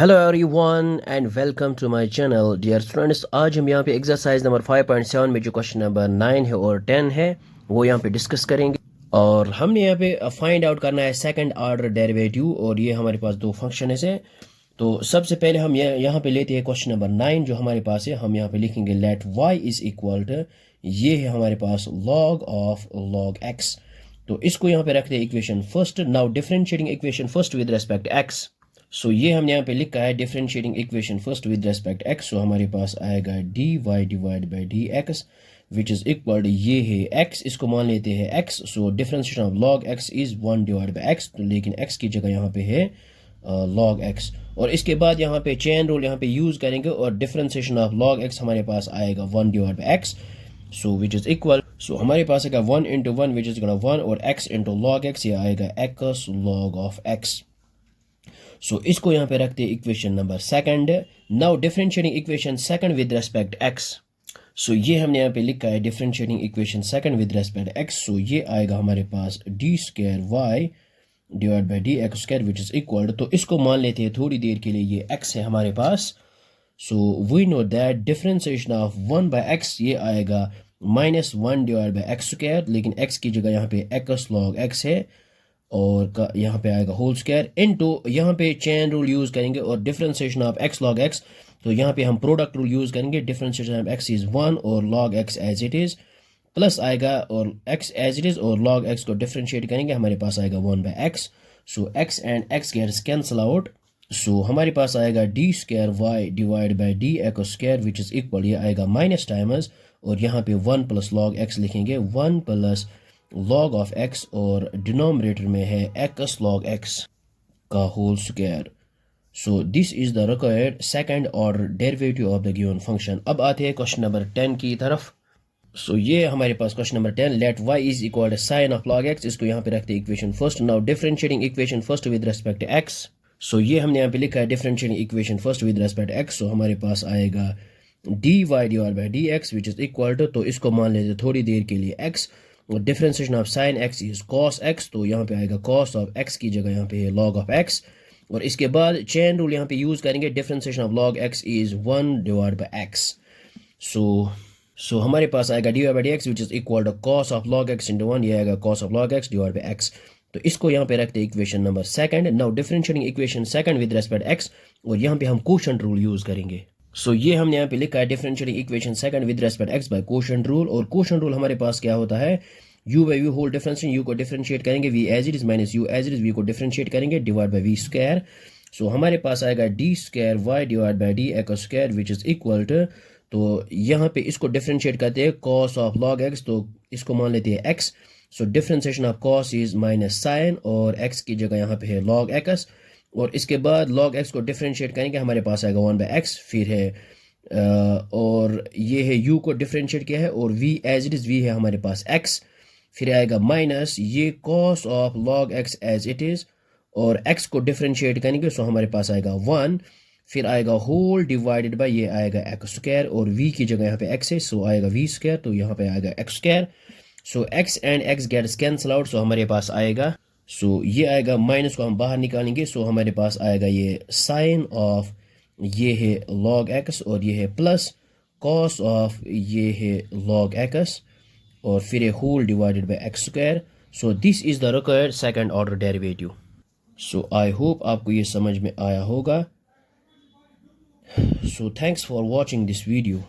Hello everyone and welcome to my channel dear students. आज हम यहाँ पे एक्सरसाइज नंबर 5.7 में जो क्वेश्चन नंबर 9 है और 10 है वो यहाँ पे डिस्कस करेंगे। और हमने यहाँ पे फाइंड आउट करना है सेकंड ऑर्डर डेरिवेटिव, और ये हमारे पास दो फंक्शन है। तो सबसे पहले हम यहाँ पे लेते हैं क्वेश्चन नंबर 9 जो हमारे पास है। हम यहाँ पे लिखेंगे let y is equal to, ये है हमारे पास log ऑफ log x। तो इसको यहाँ पे रखते हैं equation first. Now differentiating equation first with respect x। So ये हमने यहाँ पे लिखा है differentiating equation first with respect x। So हमारे पास आएगा dy divide by D x which is equal, ये है x, इसको मान लेते हैं x। So differentiation of log x is 1 divide by x, तो लेकिन x की जगह यहाँ पे है log x। और इसके बाद यहाँ पे चेन रूल यहाँ पे यूज करेंगे और डिफरेंशिएशन ऑफ log x हमारे पास आएगा 1 divide by x, so which is equal. So हमारे पास आएगा 1 इंटू 1 विच इज 1, और x इंटू log x, ये आएगा x log of x। So इसको यहाँ पे रखते हैं equation number second. Now differentiating equation second with respect x। So ये हमने यहाँ पे लिखा है differentiating equation second with respect x। So ये आएगा हमारे पास d square y divide by D x square which is equal, तो इसको मान लेते हैं थोड़ी देर के लिए, ये x है हमारे पास। So we know that differentiation of 1 by x ये आएगा -1 डिवाइड बाई एक्स स्क्वायर, लेकिन x की जगह यहाँ पे x log x है, और यहाँ पे आएगा होल स्क्वायर इनटू, यहाँ पे चेन रूल यूज करेंगे और differentiation of x log x, तो यहाँ पे हम प्रोडक्ट रूल यूज करेंगे। डिफरेंशिएशन ऑफ x इज 1 और log x as it is, plus आएगा और x एज इट इज, और log x को डिफरेंशिएट करेंगे, हमारे पास आएगा 1 by x। So x and x gets cancel out. So हमारे पास आएगा d square y divide by D x square which is equal, ये आएगा माइनस टाइमर्स, और यहाँ पे 1 प्लस log x लिखेंगे, 1 प्लस log ऑफ x, और डिनोमिनेटर में है x log x का whole square. So this is the required second order derivative of the given function. अब आते हैं क्वेश्चन नंबर 10 की तरफ। सो ये हमारे पास question number 10, let y is equal to sine of log x, इसको यहाँ पे रखते हैं equation first. Now differentiating equation first with respect to x। So ये हमने यहाँ पे लिखा है differentiating equation first with respect x। So हमारे पास आएगा dy divide by D x which is equal to, तो इसको मान लेते थोड़ी देर के लिए x, और differentiation of sine x is cos x, तो यहाँ पे आएगा cos ऑफ x की जगह यहाँ पे है log ऑफ x, और इसके बाद चेन रूल यहाँ पे यूज करेंगे। Differentiation of log x is 1 divide by x। So हमारे पास आएगा D by D x which is equal to cos of log x into 1, ये आएगा cos of log x divide by x। तो इसको यहाँ पे रखते हैं equation number second. Now differentiating equation second with respect x, और यहाँ पे हम कोशेंट रूल यूज करेंगे। सो ये हमने यहाँ पे लिखा है differentiating equation second with respect x by quotient rule, और कोशेंट रूल हमारे पास क्या होता है, u by v whole differentiation, u को डिफरेंशिएट करेंगे v as it is minus u as it is, v को डिफरेंशिएट करेंगे divide by v square. So हमारे पास आएगा d square y divide by D x square which is equal to, तो यहाँ पे इसको डिफरेंशिएट करते हैं cos ऑफ log x, तो इसको मान लेते हैं x। So differentiation of cos is minus sine, और x की जगह यहाँ पे है log x, और इसके बाद log x को डिफरेंशिएट करेंगे, हमारे पास आएगा 1 बाई x, फिर है और ये है u को डिफरेंशिएट किया है, और v as it is, v है हमारे पास x, फिर आएगा माइनस ये cos of log x as it is, और x को डिफरेंशिएट करेंगे, सो हमारे पास आएगा 1, फिर आएगा होल डिवाइडेड बाय, ये आएगा x स्क्वायर, और v की जगह यहाँ पे x है, सो आएगा v स्क्वायर, तो यहाँ पे आएगा x square. So x and x gets cancel out, so हमारे पास आएगा, सो ये आएगा माइनस को हम बाहर निकालेंगे, सो हमारे पास आएगा ये साइन ऑफ, ये है log x, और ये है प्लस cos ऑफ, ये है log x, और फिर whole divided by x square. So this is the required second order derivative. So I hope आपको ये समझ में आया होगा। So thanks for watching this video.